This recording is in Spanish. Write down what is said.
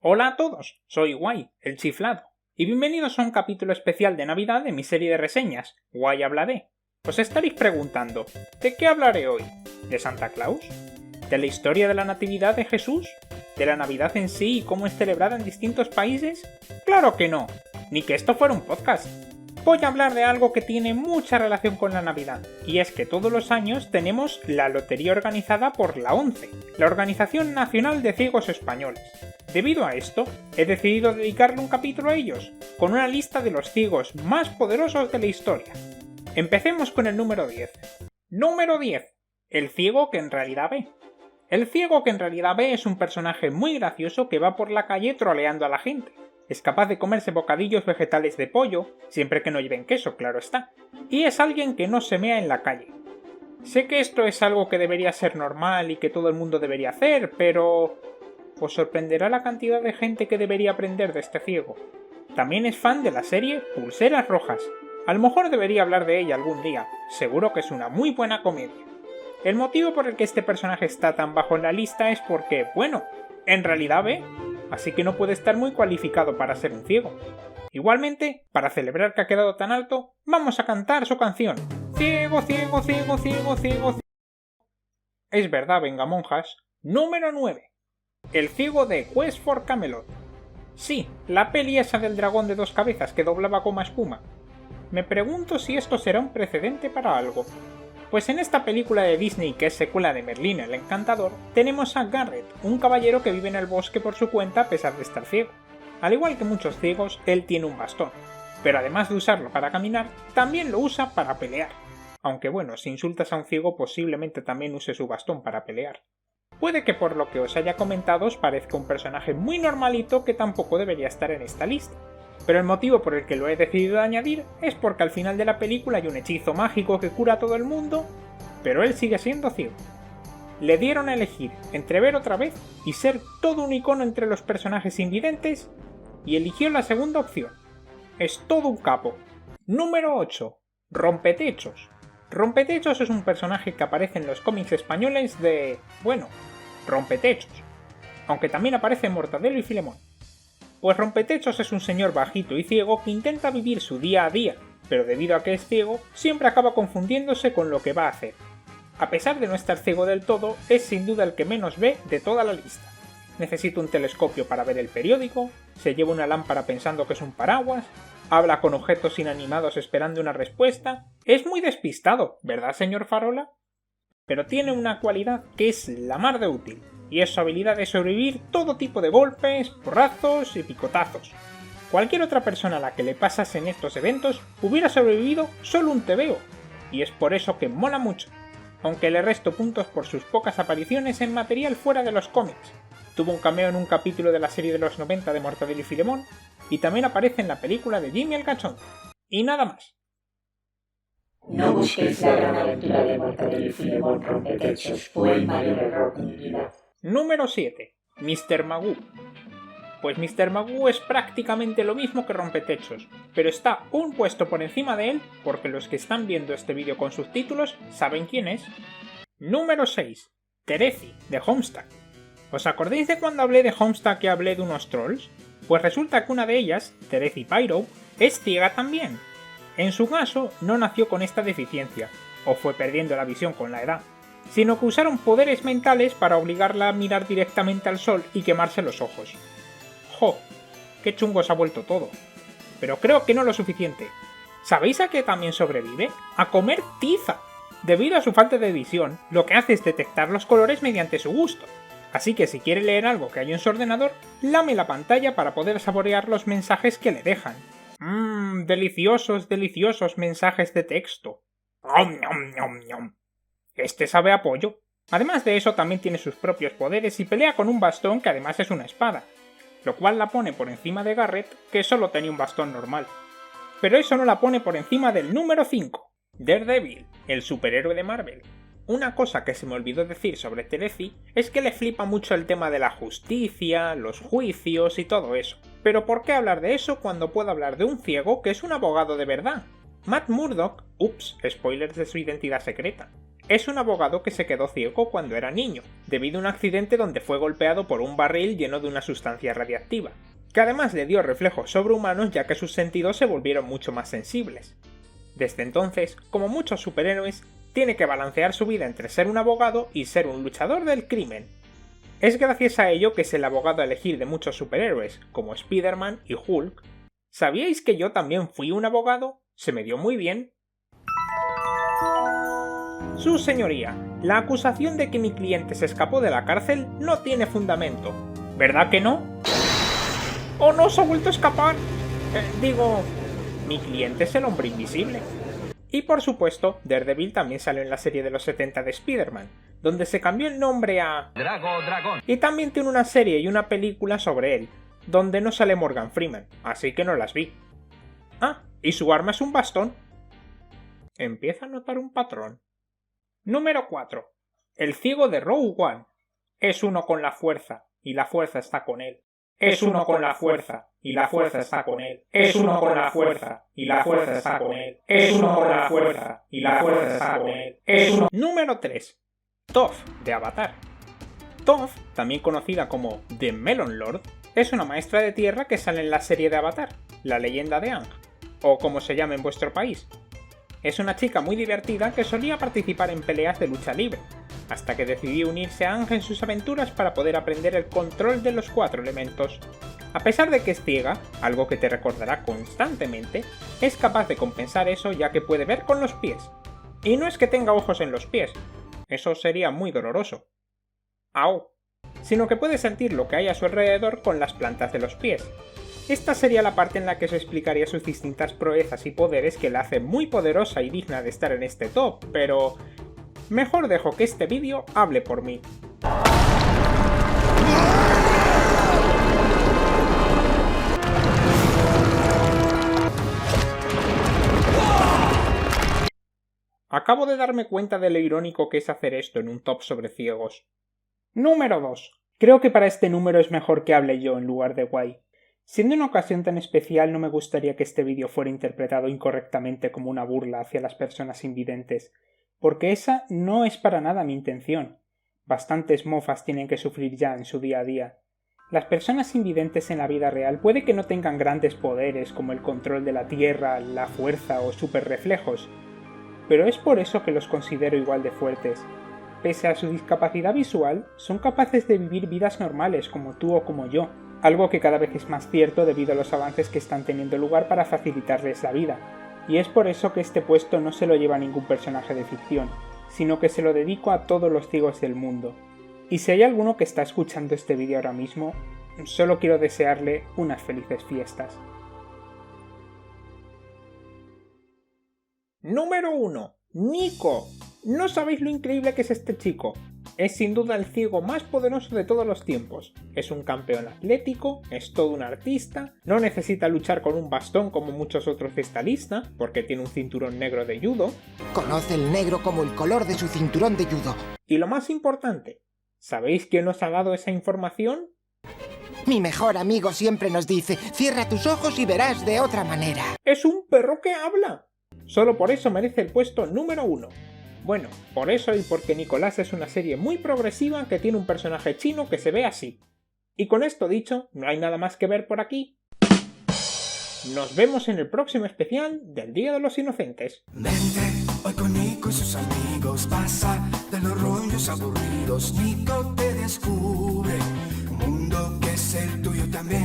Hola a todos, soy Guay, el chiflado, y bienvenidos a un capítulo especial de Navidad de mi serie de reseñas, Guay habla de. Os estaréis preguntando, ¿de qué hablaré hoy? ¿De Santa Claus? ¿De la historia de la Natividad de Jesús? ¿De la Navidad en sí y cómo es celebrada en distintos países? ¡Claro que no! Ni que esto fuera un podcast. Voy a hablar de algo que tiene mucha relación con la Navidad, y es que todos los años tenemos la lotería organizada por la ONCE, la Organización Nacional de Ciegos Españoles. Debido a esto, he decidido dedicarle un capítulo a ellos, con una lista de los ciegos más poderosos de la historia. Empecemos con el número 10. Número 10. El ciego que en realidad ve. El ciego que en realidad ve es un personaje muy gracioso que va por la calle troleando a la gente. Es capaz de comerse bocadillos vegetales de pollo, siempre que no lleven queso, claro está. Y es alguien que no se mea en la calle. Sé que esto es algo que debería ser normal y que todo el mundo debería hacer, pero os sorprenderá la cantidad de gente que debería aprender de este ciego. También es fan de la serie Pulseras Rojas. A lo mejor debería hablar de ella algún día, seguro que es una muy buena comedia. El motivo por el que este personaje está tan bajo en la lista es porque, bueno, en realidad ve, así que no puede estar muy cualificado para ser un ciego. Igualmente, para celebrar que ha quedado tan alto, vamos a cantar su canción. Ciego, ciego, ciego, ciego, ciego, ciego. Es verdad, venga monjas. Número 9. El ciego de Quest for Camelot. Sí, la peli esa del dragón de dos cabezas que doblaba goma espuma. Me pregunto si esto será un precedente para algo. Pues en esta película de Disney, que es secuela de Merlín el Encantador, tenemos a Garrett, un caballero que vive en el bosque por su cuenta a pesar de estar ciego. Al igual que muchos ciegos, él tiene un bastón, pero además de usarlo para caminar, también lo usa para pelear. Aunque bueno, si insultas a un ciego posiblemente también use su bastón para pelear. Puede que por lo que os haya comentado os parezca un personaje muy normalito que tampoco debería estar en esta lista. Pero el motivo por el que lo he decidido añadir es porque al final de la película hay un hechizo mágico que cura a todo el mundo, pero él sigue siendo ciego. Le dieron a elegir entre ver otra vez y ser todo un icono entre los personajes invidentes, y eligió la segunda opción. Es todo un capo. Número 8. Rompetechos. Rompetechos es un personaje que aparece en los cómics españoles de, bueno, Rompetechos, aunque también aparece en Mortadelo y Filemón. Pues Rompetechos es un señor bajito y ciego que intenta vivir su día a día, pero debido a que es ciego, siempre acaba confundiéndose con lo que va a hacer. A pesar de no estar ciego del todo, es sin duda el que menos ve de toda la lista. Necesita un telescopio para ver el periódico, se lleva una lámpara pensando que es un paraguas, habla con objetos inanimados esperando una respuesta. Es muy despistado, ¿verdad, señor Farola? Pero tiene una cualidad que es la mar de útil, y es su habilidad de sobrevivir todo tipo de golpes, porrazos y picotazos. Cualquier otra persona a la que le pasas en estos eventos hubiera sobrevivido solo un tebeo, y es por eso que mola mucho, aunque le resto puntos por sus pocas apariciones en material fuera de los cómics. Tuvo un cameo en un capítulo de la serie de los 90 de Mortadelo y Filemón, y también aparece en la película de Jimmy el Cachón. Y nada más. No busquéis la gran aventura de Mortadelo y Filemón Rompetechos, fue el mayor error de mi vida. Número 7. Mr. Magoo. Pues Mr. Magoo es prácticamente lo mismo que Rompetechos, pero está un puesto por encima de él porque los que están viendo este vídeo con subtítulos saben quién es. Número 6. Terezi, de Homestuck. ¿Os acordáis de cuando hablé de Homestuck y hablé de unos trolls? Pues resulta que una de ellas, Terezi Pyro, es ciega también. En su caso, no nació con esta deficiencia, o fue perdiendo la visión con la edad, sino que usaron poderes mentales para obligarla a mirar directamente al sol y quemarse los ojos. ¡Jo! ¡Qué chungo se ha vuelto todo! Pero creo que no lo suficiente. ¿Sabéis a qué también sobrevive? ¡A comer tiza! Debido a su falta de visión, lo que hace es detectar los colores mediante su gusto. Así que si quiere leer algo que hay en su ordenador, lame la pantalla para poder saborear los mensajes que le dejan. Deliciosos, deliciosos mensajes de texto. ¡Om, ñom, ñom, ñom! Este sabe a pollo. Además de eso también tiene sus propios poderes y pelea con un bastón que además es una espada, lo cual la pone por encima de Garrett, que solo tenía un bastón normal. Pero eso no la pone por encima del número 5, Daredevil, el superhéroe de Marvel. Una cosa que se me olvidó decir sobre Terezi es que le flipa mucho el tema de la justicia, los juicios y todo eso. Pero ¿por qué hablar de eso cuando puedo hablar de un ciego que es un abogado de verdad? Matt Murdock, spoilers de su identidad secreta, es un abogado que se quedó ciego cuando era niño, debido a un accidente donde fue golpeado por un barril lleno de una sustancia radiactiva, que además le dio reflejos sobrehumanos ya que sus sentidos se volvieron mucho más sensibles. Desde entonces, como muchos superhéroes, tiene que balancear su vida entre ser un abogado y ser un luchador del crimen. Es gracias a ello que es el abogado a elegir de muchos superhéroes, como Spider-Man y Hulk. ¿Sabíais que yo también fui un abogado? Se me dio muy bien. Su señoría, la acusación de que mi cliente se escapó de la cárcel no tiene fundamento. ¿Verdad que no? ¡Oh no, se ha vuelto a escapar! Mi cliente es el hombre invisible. Y por supuesto, Daredevil también salió en la serie de los 70 de Spider-Man, donde se cambió el nombre a... Dragón. Y también tiene una serie y una película sobre él, donde no sale Morgan Freeman, así que no las vi. Ah, y su arma es un bastón. Empieza a notar un patrón. Número 4. El ciego de Rogue One. Es uno con la fuerza, y la fuerza está con él. Es uno con la fuerza, y la fuerza está con él. Es uno con la fuerza, y la fuerza está con él. Es uno con la fuerza, y la fuerza está con él. Es uno... Número 3. Toph, de Avatar. Toph, también conocida como The Melon Lord, es una maestra de tierra que sale en la serie de Avatar, La leyenda de Aang, o como se llama en vuestro país. Es una chica muy divertida que solía participar en peleas de lucha libre, hasta que decidió unirse a Aang en sus aventuras para poder aprender el control de los 4 elementos. A pesar de que es ciega, algo que te recordará constantemente, es capaz de compensar eso ya que puede ver con los pies. Y no es que tenga ojos en los pies, eso sería muy doloroso. ¡Au! Sino que puede sentir lo que hay a su alrededor con las plantas de los pies. Esta sería la parte en la que se explicaría sus distintas proezas y poderes que la hacen muy poderosa y digna de estar en este top, pero... mejor dejo que este vídeo hable por mí. Acabo de darme cuenta de lo irónico que es hacer esto en un top sobre ciegos. Número 2. Creo que para este número es mejor que hable yo en lugar de Guay. Siendo una ocasión tan especial, no me gustaría que este vídeo fuera interpretado incorrectamente como una burla hacia las personas invidentes, porque esa no es para nada mi intención. Bastantes mofas tienen que sufrir ya en su día a día. Las personas invidentes en la vida real puede que no tengan grandes poderes como el control de la tierra, la fuerza o superreflejos, pero es por eso que los considero igual de fuertes. Pese a su discapacidad visual, son capaces de vivir vidas normales como tú o como yo, algo que cada vez es más cierto debido a los avances que están teniendo lugar para facilitarles la vida, y es por eso que este puesto no se lo lleva ningún personaje de ficción, sino que se lo dedico a todos los ciegos del mundo. Y si hay alguno que está escuchando este vídeo ahora mismo, solo quiero desearle unas felices fiestas. Número 1. Nico. No sabéis lo increíble que es este chico. Es sin duda el ciego más poderoso de todos los tiempos. Es un campeón atlético, es todo un artista, no necesita luchar con un bastón como muchos otros de esta lista, porque tiene un cinturón negro de judo. Conoce el negro como el color de su cinturón de judo. Y lo más importante, ¿sabéis quién nos ha dado esa información? Mi mejor amigo siempre nos dice, cierra tus ojos y verás de otra manera. ¡Es un perro que habla! Solo por eso merece el puesto número 1. Bueno, por eso y porque Nicolás es una serie muy progresiva que tiene un personaje chino que se ve así. Y con esto dicho, no hay nada más que ver por aquí. Nos vemos en el próximo especial del Día de los Inocentes. Vente, hoy con Nico y sus amigos, pasa de los rollos aburridos. Nico te descubre un mundo que es el tuyo también.